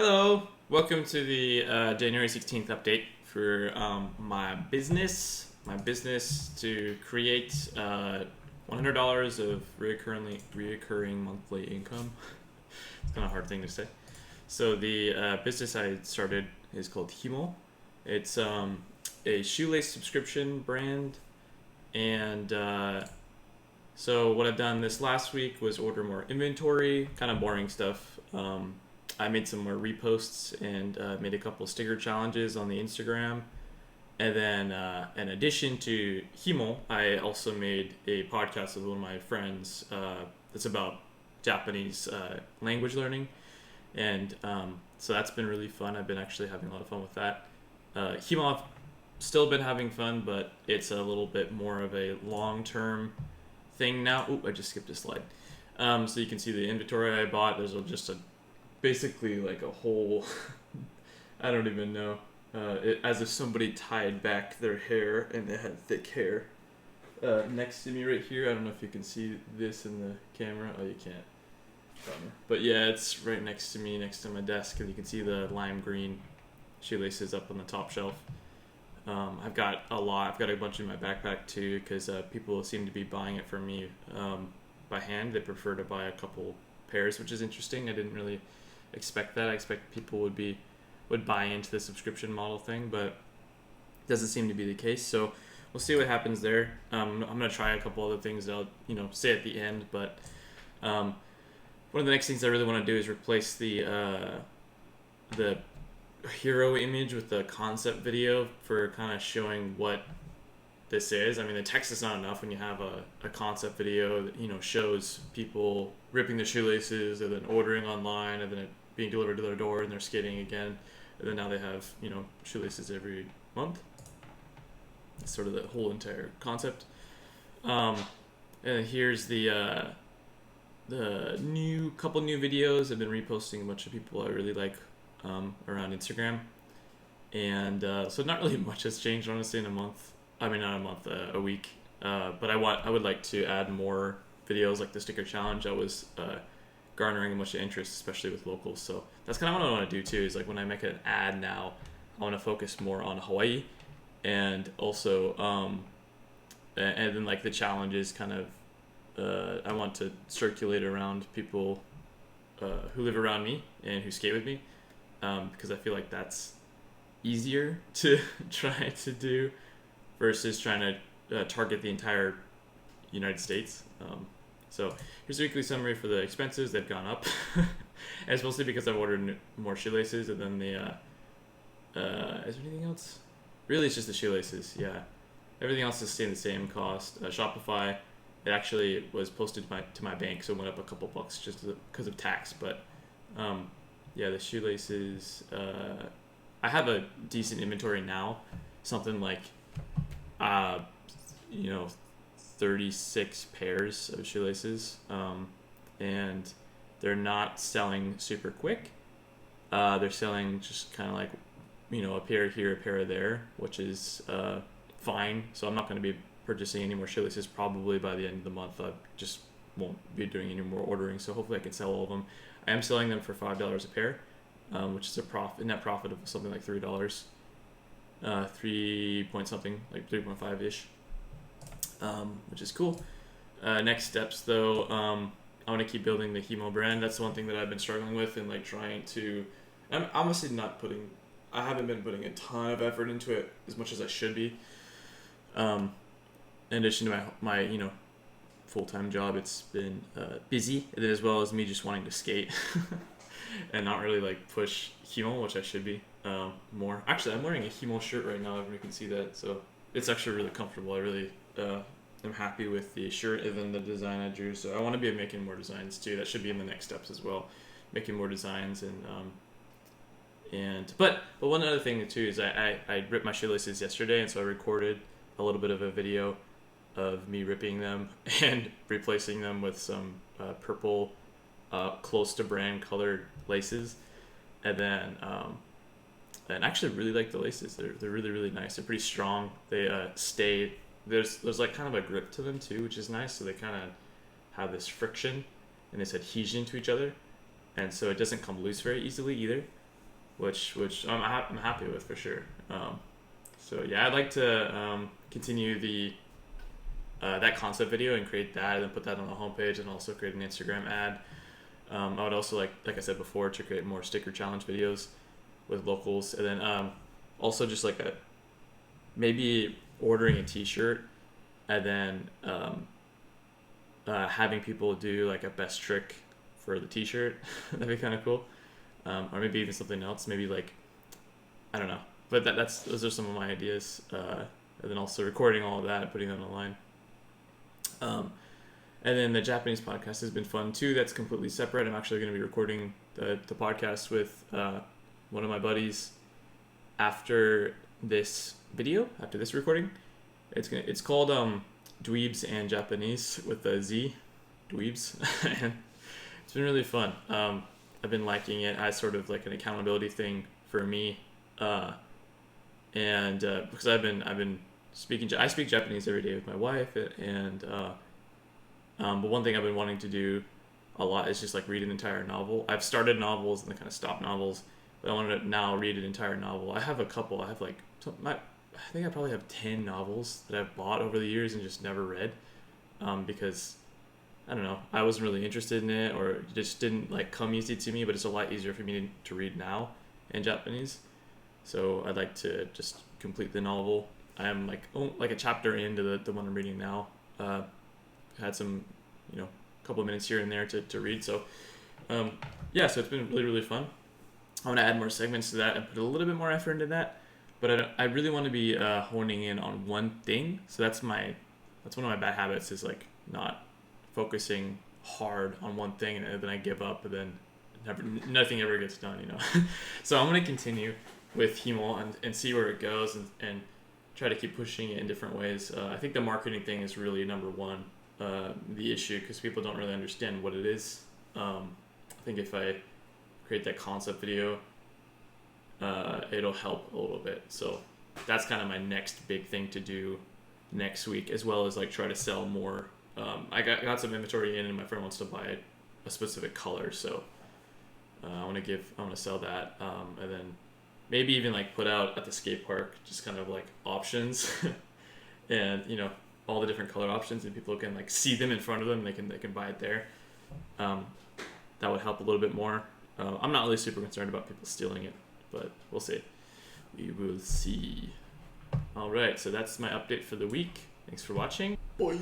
Hello, welcome to the January 16th update for my business. My business to create $100 of reoccurring monthly income. It's kind of a hard thing to say. So the business I started is called Himo. It's a shoelace subscription brand, and so what I've done this last week was order more inventory, kind of boring stuff. I made some more reposts and made a couple sticker challenges on the Instagram. And then, in addition to Himo, I also made a podcast with one of my friends that's about Japanese language learning. And so that's been really fun. I've been actually having a lot of fun with that. Himo, I've still been having fun, but it's a little bit more of a long term thing now. Ooh, I just skipped a slide. So you can see the inventory I bought. There's just basically like a whole I don't even know, as if somebody tied back their hair and they had thick hair. Next to me right here, I don't know if you can see this in the camera. Oh, you can't. Bummer. But yeah, it's right next to me, next to my desk, and you can see the lime green shoelaces up on the top shelf. I've got a lot. I've got a bunch in my backpack too, because people seem to be buying it from me by hand. They prefer to buy a couple pairs, which is interesting. I didn't really expect that. I expect people would buy into the subscription model thing, but it doesn't seem to be the case. So we'll see what happens there. I'm gonna try a couple other things that I'll say at the end. But one of the next things I really want to do is replace the hero image with the concept video for kind of showing what this is. I mean, the text is not enough when you have a concept video that shows people ripping the shoelaces and then ordering online and then it being delivered to their door and they're skating again, and then now they have shoelaces every month. It's sort of the whole entire concept. And here's the couple new videos. I've been reposting a bunch of people I really like around Instagram, and so not really much has changed honestly in a month. I mean, not a month, a week. But I would like to add more videos like the sticker challenge. That was garnering a bunch of interest, especially with locals. So that's kind of what I want to do too. Is like when I make an ad now, I want to focus more on Hawaii, and also and then like the challenges kind of I want to circulate around people who live around me and who skate with me, because I feel like that's easier to try to do versus trying to target the entire United States. So here's a weekly summary for the expenses. They've gone up. And it's mostly because I've ordered more shoelaces, and then the is there anything else? Really, it's just the shoelaces. Yeah, everything else is staying the same cost. Shopify, it actually was posted to my bank, so it went up a couple bucks just because of tax. But yeah, the shoelaces. I have a decent inventory now, something like 36 pairs of shoelaces, and they're not selling super quick. They're selling just kind of like a pair here, a pair there, which is fine. So I'm not going to be purchasing any more shoelaces probably by the end of the month. I just won't be doing any more ordering, so hopefully I can sell all of them. I am selling them for $5 a pair, which is a net profit of something like $3, 3 point something, like 3.5 ish, which is cool. Next steps though, I want to keep building the Himo brand. That's the one thing that I've been struggling with, and like trying to. I'm honestly I haven't been putting a ton of effort into it as much as I should be. In addition to my full-time job, it's been busy, and then as well as me just wanting to skate and not really like push Himo, which I should be more. Actually, I'm wearing a Himo shirt right now. Everyone can see that, so it's actually really comfortable. I really am happy with the shirt and then the design I drew. So I want to be making more designs too. That should be in the next steps as well, making more designs but one other thing too is I ripped my shoelaces yesterday, and so I recorded a little bit of a video of me ripping them and replacing them with some purple close to brand colored laces, and then and actually really like the laces. They're really, really nice. They're pretty strong. They stay. There's like kind of a grip to them too, which is nice. So they kind of have this friction and this adhesion to each other, and so it doesn't come loose very easily either. which I'm happy with for sure. So yeah, I'd like to continue the that concept video and create that, and then put that on the homepage, and also create an Instagram ad. I would also like I said before, to create more sticker challenge videos with locals, and then also just like maybe ordering a T-shirt, and then having people do like a best trick for the T-shirt. That'd be kind of cool. Or maybe even something else. Maybe like, I don't know. But those are some of my ideas. And then also recording all of that and putting them online. And then the Japanese podcast has been fun too. That's completely separate. I'm actually going to be recording the podcast with one of my buddies after this video, after this recording. It's called Dweebs and Japanese with a Z, Dweebs. And it's been really fun. I've been liking it as sort of like an accountability thing for me, and because I've been speaking. I speak Japanese every day with my wife, and but one thing I've been wanting to do a lot is just like read an entire novel. I've started novels and then kind of stopped novels, but I want to now read an entire novel. I have a couple. I have like I think I probably have 10 novels that I've bought over the years and just never read, because I don't know, I wasn't really interested in it, or it just didn't like come easy to me. But it's a lot easier for me to read now in Japanese, so I'd like to just complete the novel. I'm like a chapter into the one I'm reading now. Had some, couple of minutes here and there to read. So yeah, so it's been really, really fun. I want to add more segments to that and put a little bit more effort into that, but I really want to be honing in on one thing. So that's one of my bad habits, is like not focusing hard on one thing, and then I give up, and then nothing ever gets done, So I'm going to continue with Himo and see where it goes, and try to keep pushing it in different ways. I think the marketing thing is really number one, the issue, because people don't really understand what it is. I think if I create that concept video, it'll help a little bit. So that's kind of my next big thing to do next week, as well as like try to sell more. I got some inventory in, and my friend wants to buy a specific color, so I want to sell that, and then maybe even like put out at the skate park just kind of like options, and all the different color options, and people can like see them in front of them. They can buy it there. That would help a little bit more. I'm not really super concerned about people stealing it, but we'll see. We will see. All right, so that's my update for the week. Thanks for watching. Bye.